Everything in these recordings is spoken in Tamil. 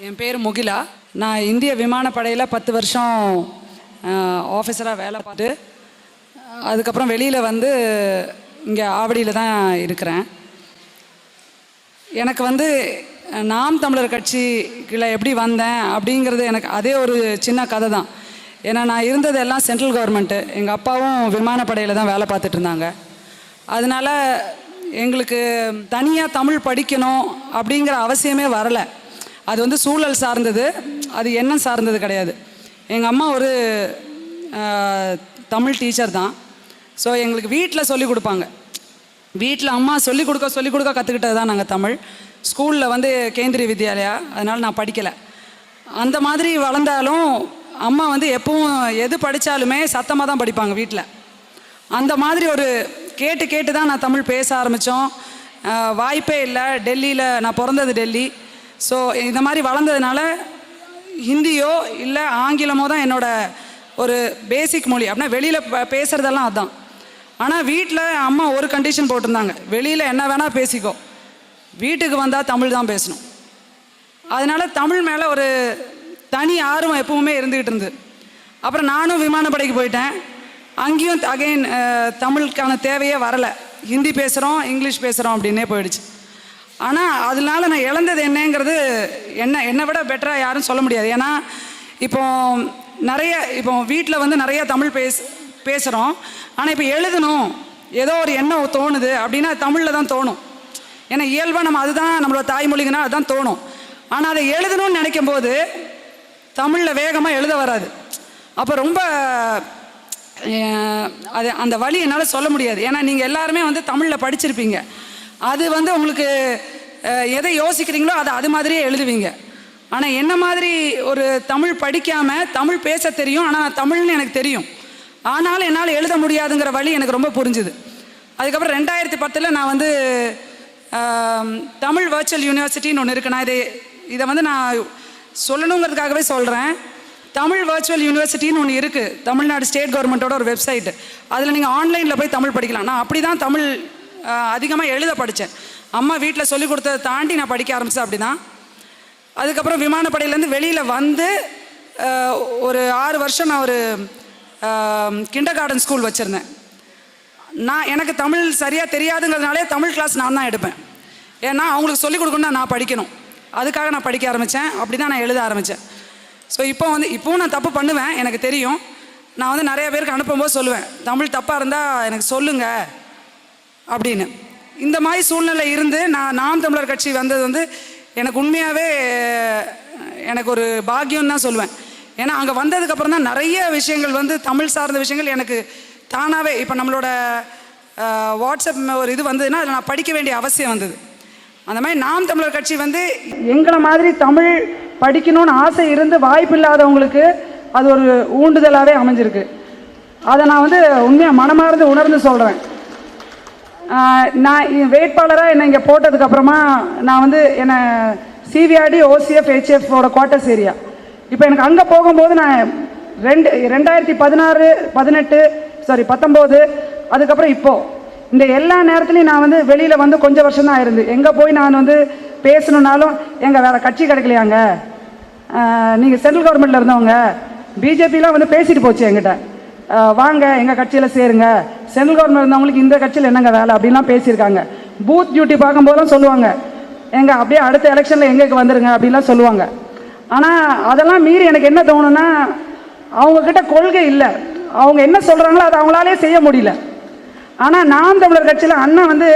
என் பேர் முகிலா. நான் இந்திய விமானப்படையில் 10 வருஷம் ஆஃபீஸராக வேலை பார்த்து அதுக்கப்புறம் வெளியில் வந்து இங்கே ஆவடியில் தான் இருக்கிறேன். எனக்கு வந்து நாம் தமிழர் கட்சிக்குள்ள எப்படி வந்தேன் அப்படிங்கிறது எனக்கு அதே ஒரு சின்ன கதை தான். ஏன்னா நான் இருந்தது எல்லாம் சென்ட்ரல் கவர்மெண்ட்டு, எங்கள் அப்பாவும் விமானப்படையில் தான் வேலை பார்த்துட்டு இருந்தாங்க. அதனால் எங்களுக்கு தனியாக தமிழ் படிக்கணும் அப்படிங்கிற அவசியமே வரலை. அது வந்து சூழல் சார்ந்தது, அது எண்ணம் சார்ந்தது கிடையாது. எங்கள் அம்மா ஒரு தமிழ் டீச்சர் தான். ஸோ எங்களுக்கு வீட்டில் சொல்லிக் கொடுப்பாங்க. வீட்டில் அம்மா சொல்லிக் கொடுக்க கற்றுக்கிட்டது தான் நாங்கள் தமிழ். ஸ்கூலில் வந்து கேந்திரிய வித்யாலயா, அதனால் நான் படிக்கலை. அந்த மாதிரி வளர்ந்தாலும் அம்மா வந்து எப்பவும் எது படித்தாலுமே சத்தமாக தான் படிப்பாங்க வீட்டில். அந்த மாதிரி ஒரு கேட்டு தான் நான் தமிழ் பேச ஆரம்பித்தோம். வாய்ப்பே இல்லை. டெல்லியில் நான் பிறந்தது டெல்லி. ஸோ இந்த மாதிரி வளர்ந்ததுனால ஹிந்தியோ இல்லை ஆங்கிலமோ தான் என்னோடய ஒரு பேசிக் மொழி. அப்படின்னா வெளியில் பேசுகிறதெல்லாம் அதுதான். ஆனால் வீட்டில் அம்மா ஒரு கண்டிஷன் போட்டிருந்தாங்க, வெளியில் என்ன வேணால் பேசிக்கோ, வீட்டுக்கு வந்தால் தமிழ் தான் பேசணும். அதனால் தமிழ் மேலே ஒரு தனி ஆர்வம் எப்பவுமே இருந்துக்கிட்டு இருந்தது. அப்புறம் நானும் விமானப்படைக்கு போயிட்டேன். அங்கேயும் அகைன் தமிழுக்கான தேவையே வரலை. ஹிந்தி பேசுகிறோம், இங்கிலீஷ் பேசுகிறோம் அப்படின்னே போயிடுச்சு. ஆனால் அதனால நான் இழந்தது என்னங்கிறது என்னை விட பெட்டராக யாரும் சொல்ல முடியாது. ஏன்னா இப்போ வீட்டில் வந்து நிறைய தமிழ் பேசுகிறோம். ஆனால் இப்போ எழுதணும் ஏதோ ஒரு எண்ணம் தோணுது அப்படின்னா தமிழில் தான் தோணும். ஏன்னா இயல்பாக நம்ம அதுதான் நம்மளோட தாய்மொழிங்கன்னா அதுதான் தோணும். ஆனால் அதை எழுதணும்னு நினைக்கும் போது தமிழில் வேகமாக எழுத வராது. அப்போ ரொம்ப அது அந்த வழி என்னால் சொல்ல முடியாது. ஏன்னா நீங்கள் எல்லாருமே வந்து தமிழில் படிச்சிருப்பீங்க. அது வந்து உங்களுக்கு எதை யோசிக்கிறீங்களோ அதை அது மாதிரியே எழுதுவீங்க. ஆனால் என்ன மாதிரி ஒரு தமிழ் படிக்காமல் தமிழ் பேச தெரியும், ஆனால் தமிழ்னு எனக்கு தெரியும், ஆனாலும் என்னால் எழுத முடியாதுங்கிற வழி எனக்கு ரொம்ப புரிஞ்சுது. அதுக்கப்புறம் 2010 நான் வந்து தமிழ் வர்ச்சுவல் யூனிவர்சிட்டின்னு ஒன்று இருக்குது. நான் இதை வந்து நான் சொல்லணுங்கிறதுக்காகவே சொல்கிறேன். தமிழ் வர்ச்சுவல் யூனிவர்சிட்டின்னு ஒன்று இருக்குது, தமிழ்நாடு ஸ்டேட் கவர்மெண்ட்டோட ஒரு வெப்சைட்டு. அதில் நீங்கள் ஆன்லைனில் போய் தமிழ் படிக்கலாம். நான் அப்படி தான் தமிழ் அதிகமாக எழுத படித்தேன். அம்மா வீட்டில் சொல்லிக் கொடுத்ததை தாண்டி நான் படிக்க ஆரம்பித்தேன். அப்படி தான். அதுக்கப்புறம் விமானப்படையிலேருந்து வெளியில் வந்து ஒரு 6 வருஷம் நான் ஒரு கிண்டர் கார்டன் ஸ்கூல் வச்சுருந்தேன். எனக்கு தமிழ் சரியாக தெரியாதுங்கிறதுனாலே தமிழ் கிளாஸ் நான் தான் எடுப்பேன். ஏன்னா அவங்களுக்கு சொல்லிக் கொடுக்கணும்னா நான் படிக்கணும், அதுக்காக நான் படிக்க ஆரம்பித்தேன். அப்படி தான் நான் எழுத ஆரம்பித்தேன். ஸோ இப்போவும் நான் தப்பு பண்ணுவேன், எனக்கு தெரியும். நான் வந்து நிறைய பேருக்கு அனுப்பும்போது சொல்லுவேன், தமிழ் தப்பாக இருந்தால் எனக்கு சொல்லுங்கள் அப்படின்னு. இந்த மாதிரி சூழ்நிலை இருந்து நாம் தமிழர் கட்சி வந்தது வந்து எனக்கு உண்மையாகவே எனக்கு ஒரு பாக்கியம் தான் சொல்லுவேன். ஏன்னா அங்கே வந்ததுக்கப்புறம் தான் நிறைய விஷயங்கள் வந்து தமிழ் சார்ந்த விஷயங்கள் எனக்கு தானாகவே, இப்போ நம்மளோட வாட்ஸ்அப் ஒரு இது வந்ததுன்னா அதில் நான் படிக்க வேண்டிய அவசியம் வந்தது. அந்த மாதிரி நாம் தமிழர் கட்சி வந்து எங்களை மாதிரி தமிழ் படிக்கணும்னு ஆசை இருந்து வாய்ப்பு இல்லாதவங்களுக்கு அது ஒரு ஊண்டுதலாகவே அமைஞ்சிருக்கு. அதை நான் வந்து உண்மையாக மனமார்ந்து உணர்ந்து சொல்கிறேன். நான் வேட்பாளராக என்னை இங்கே போட்டதுக்கப்புறமா நான் வந்து என்னை சிவிஆர்டி OCF HFோட குவார்ட்டர்ஸ் ஏரியா. இப்போ எனக்கு அங்கே போகும்போது நான் 2016 19 அதுக்கப்புறம் இப்போது இந்த எல்லா நேரத்துலையும் நான் வந்து வெளியில் வந்து கொஞ்சம் வருஷம் தான் இருந்து எங்கே போய் நான் வந்து பேசணுன்னாலும் எங்கள் வேறு கட்சி கிடைக்கலையாங்க, நீங்கள் சென்ட்ரல் கவர்மெண்ட்டில் இருந்தவங்க, பிஜேபிலாம் வந்து பேசிட்டு போச்சு என்கிட்ட, வாங்க எங்கள் கட்சியில் சேருங்க, சென்ட்ரல் கவர்மெண்ட் இருந்தவங்களுக்கு இந்த கட்சியில் என்னங்க வேலை அப்படின்லாம் பேசியிருக்காங்க. பூத் டியூட்டி பார்க்கும்போதெல்லாம் சொல்லுவாங்க, அப்படியே அடுத்த எலெக்ஷனில் எங்களுக்கு வந்துருங்க அப்படின்லாம் சொல்லுவாங்க. ஆனால் அதெல்லாம் மீறி எனக்கு என்ன தோணுன்னா, அவங்கக்கிட்ட கொள்கை இல்லை, அவங்க என்ன சொல்கிறாங்களோ அதை அவங்களாலே செய்ய முடியல. ஆனால் நாம் தமிழர் கட்சியில் அண்ணன் வந்து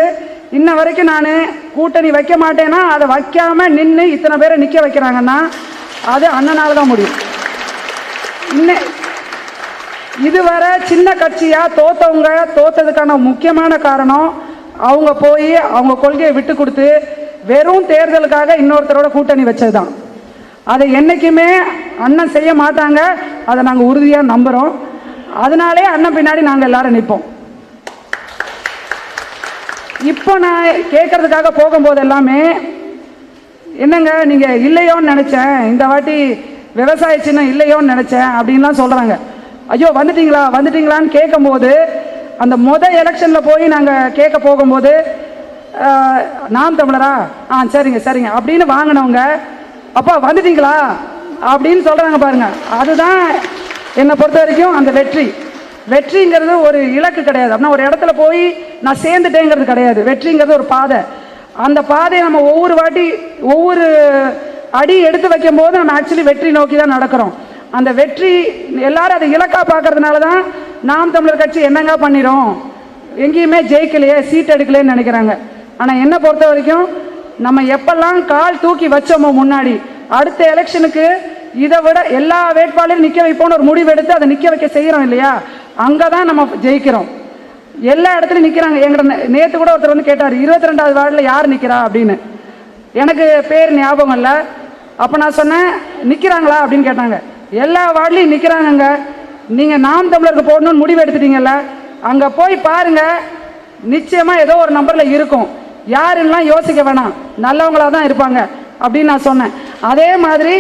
இன்ன வரைக்கும் நான் கூட்டணி வைக்க மாட்டேன்னா அதை வைக்காமல் நின்று இத்தனை பேரை நிற்க வைக்கிறாங்கன்னா அது அண்ணனால் தான் முடியும். இதுவரை சின்ன கட்சியாக தோத்ததுக்கான முக்கியமான காரணம் அவங்க போய் அவங்க கொள்கையை விட்டு கொடுத்து வெறும் தேர்தலுக்காக இன்னொருத்தரோட கூட்டணி வச்சது தான். அதை என்றைக்குமே அண்ணன் செய்ய மாட்டாங்க, அதை நாங்கள் உறுதியாக நம்புகிறோம். அதனாலே அண்ணன் பின்னாடி நாங்கள் எல்லாரும் நிற்போம். இப்போ நான் கேட்கறதுக்காக போகும்போது எல்லாமே என்னங்க நீங்கள் இல்லையோன்னு நினச்சேன், இந்த வாட்டி விவசாய சின்னம் இல்லையோன்னு நினச்சேன் அப்படின்லாம் சொல்கிறாங்க. ஐயோ வந்துட்டீங்களான்னு கேட்கும்போது அந்த எலெக்ஷனில் போய் நாங்கள் கேட்க போகும்போது நாம் தமிழரா சரிங்க அப்படின்னு வாங்கினவங்க அப்பா வந்துட்டீங்களா அப்படின்னு சொல்கிறாங்க பாருங்க. அதுதான் என்னை பொறுத்த வரைக்கும் அந்த வெற்றி. வெற்றிங்கிறது ஒரு இலக்கு கிடையாது. அப்படின்னா ஒரு இடத்துல போய் நான் சேர்ந்துட்டேங்கிறது கிடையாது. வெற்றிங்கிறது ஒரு பாதை. அந்த பாதையை நம்ம ஒவ்வொரு வாட்டி ஒவ்வொரு அடி எடுத்து வைக்கும் போது நம்ம ஆக்சுவலி வெற்றி நோக்கி தான் நடக்கிறோம். அந்த வெற்றி எல்லாரும் அதை இலக்கா பார்க்கறதுனால தான் நாம் தமிழர் கட்சி என்னங்க பண்ணிடும், எங்கேயுமே ஜெயிக்கலையே, சீட் எடுக்கலைன்னு நினைக்கிறாங்க. ஆனால் என்னை பொறுத்த வரைக்கும் நம்ம எப்பெல்லாம் கால் தூக்கி வச்சோமோ முன்னாடி, அடுத்த எலெக்ஷனுக்கு இதை விட எல்லா வேட்பாளரையும் நிற்க வைப்போன்னு ஒரு முடிவு எடுத்து அதை நிற்க வைக்க செய்கிறோம் இல்லையா, அங்கே தான் நம்ம ஜெயிக்கிறோம். எல்லா இடத்துலையும் நிற்கிறாங்க. எங்கிட்ட நேற்று கூட ஒருத்தர் வந்து கேட்டார், 22வது வார்டில் யார் நிற்கிறா அப்படின்னு. எனக்கு பேர் ஞாபகம் இல்லை. அப்போ நான் சொன்னேன், நிற்கிறாங்களா அப்படின்னு கேட்டாங்க. எல்லா வார்டிலையும் நிற்கிறாங்கங்க. நீங்கள் நாம் தமிழருக்கு போடணும்னு முடிவு எடுத்துட்டீங்கல்ல, அங்கே போய் பாருங்கள், நிச்சயமாக ஏதோ ஒரு நம்பரில் இருக்கும். யாருன்னெலாம் யோசிக்க வேணாம், நல்லவங்களாக தான் இருப்பாங்க அப்படின்னு நான் சொன்னேன். அதே மாதிரி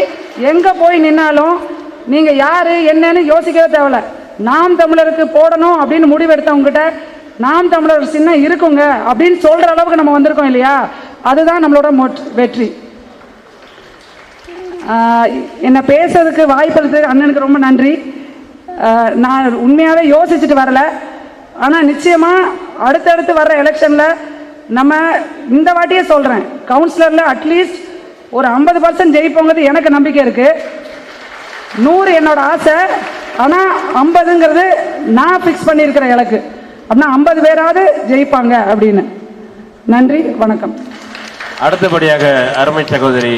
எங்கே போய் நின்னாலும் நீங்கள் யார் என்னன்னு யோசிக்கவே தேவையில்ல. நாம் தமிழருக்கு போடணும் அப்படின்னு முடிவெடுத்தவங்ககிட்ட நாம் தமிழர் சின்னம் இருக்குங்க அப்படின்னு சொல்கிற அளவுக்கு நம்ம வந்திருக்கோம் இல்லையா, அதுதான் நம்மளோட வெற்றி. என்னை பேசுறதுக்கு வாய்ப்பளித்ததுக்கு அண்ணனுக்கு ரொம்ப நன்றி. நான் உண்மையாகவே யோசிச்சுட்டு வரல. ஆனால் நிச்சயமாக அடுத்தடுத்து வர்ற எலெக்ஷனில் நம்ம இந்த வாட்டியே சொல்கிறேன், கவுன்சிலரில் அட்லீஸ்ட் ஒரு 50% ஜெயிப்போங்கிறது எனக்கு நம்பிக்கை இருக்குது. 100 என்னோட ஆசை. ஆனால் 50ங்கிறது நான் ஃபிக்ஸ் பண்ணியிருக்கிற இலக்கு. அப்படின்னா 50 பேராவது ஜெயிப்பாங்க அப்படின்னு. நன்றி, வணக்கம். அடுத்தபடியாக அருமை சகோதரி